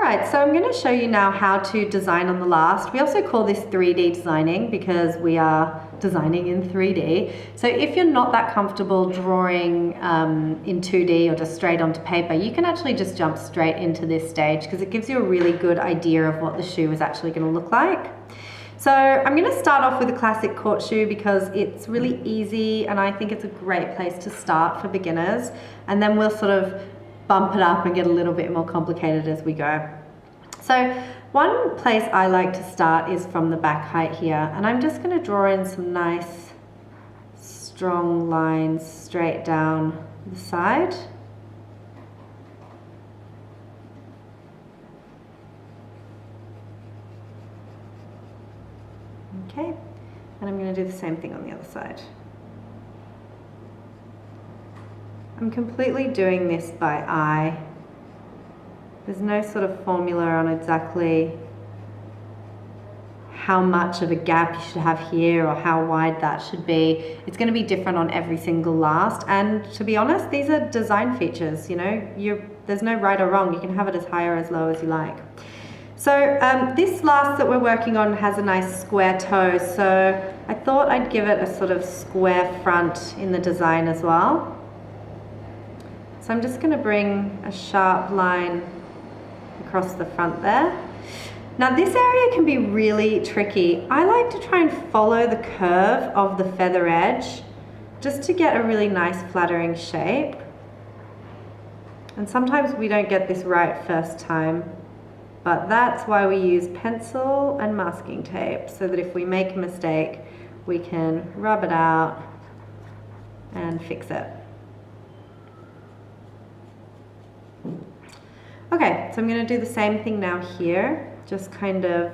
Alright, so I'm going to show you now how to design on the last. We also call this 3D designing because we are designing in 3D. So if you're not that comfortable drawing in 2D or just straight onto paper, you can actually just jump straight into this stage because it gives you a really good idea of what the shoe is actually going to look like. So I'm going to start off with a classic court shoe because it's really easy and I think it's a great place to start for beginners, and then we'll sort of bump it up and get a little bit more complicated as we go. So one place I like to start is from the back height here, and I'm just going to draw in some nice strong lines straight down the side. Okay, and I'm going to do the same thing on the other side. I'm completely doing this by eye. There's no sort of formula on exactly how much of a gap you should have here or how wide that should be. It's going to be different on every single last, and to be honest, these are design features, you know, there's no right or wrong. You can have it as high or as low as you like. So this last that we're working on has a nice square toe, so I thought I'd give it a sort of square front in the design as well. So I'm just going to bring a sharp line across the front there. Now this area can be really tricky. I like to try and follow the curve of the feather edge just to get a really nice flattering shape. And sometimes we don't get this right first time, but that's why we use pencil and masking tape, so that if we make a mistake, we can rub it out and fix it. Okay, so I'm going to do the same thing now here, just kind of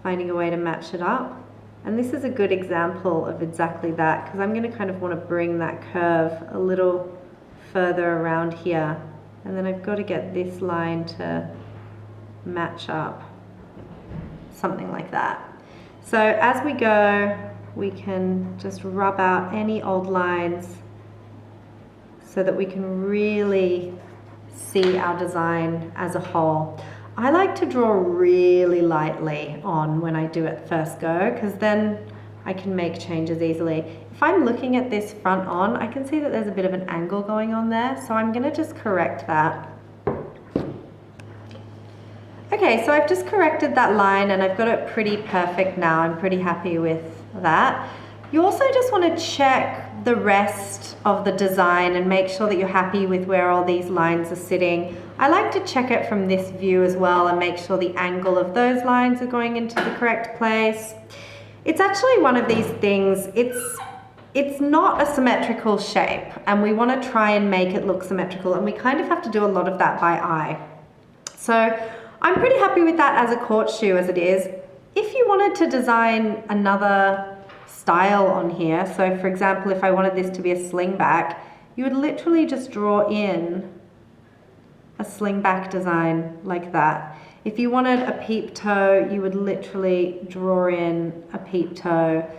finding a way to match it up. And this is a good example of exactly that, because I'm going to kind of want to bring that curve a little further around here. And then I've got to get this line to match up, something like that. So as we go, we can just rub out any old lines so that we can really see our design as a whole. I like to draw really lightly on when I do it first go, because then I can make changes easily. If I'm looking at this front on, I can see that there's a bit of an angle going on there, so I'm going to just correct that. Okay, so I've just corrected that line and I've got it pretty perfect now. I'm pretty happy with that. You also just want to check the rest of the design and make sure that you're happy with where all these lines are sitting. I like to check it from this view as well and make sure the angle of those lines are going into the correct place. It's actually one of these things, it's not a symmetrical shape, and we want to try and make it look symmetrical, and we kind of have to do a lot of that by eye. So I'm pretty happy with that as a court shoe as it is. If you wanted to design another style on here, so for example, if I wanted this to be a slingback, you would literally just draw in a slingback design like that. If you wanted a peep toe, you would literally draw in a peep toe.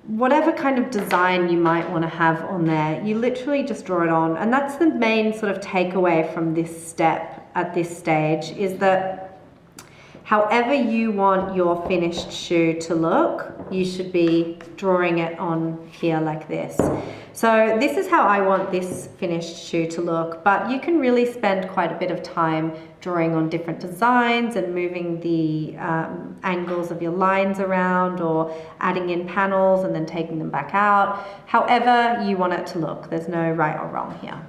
Whatever kind of design you might want to have on there, you literally just draw it on. And that's the main sort of takeaway from this step at this stage, is that however you want your finished shoe to look, you should be drawing it on here like this. So this is how I want this finished shoe to look, but you can really spend quite a bit of time drawing on different designs and moving the angles of your lines around, or adding in panels and then taking them back out. However you want it to look, there's no right or wrong here.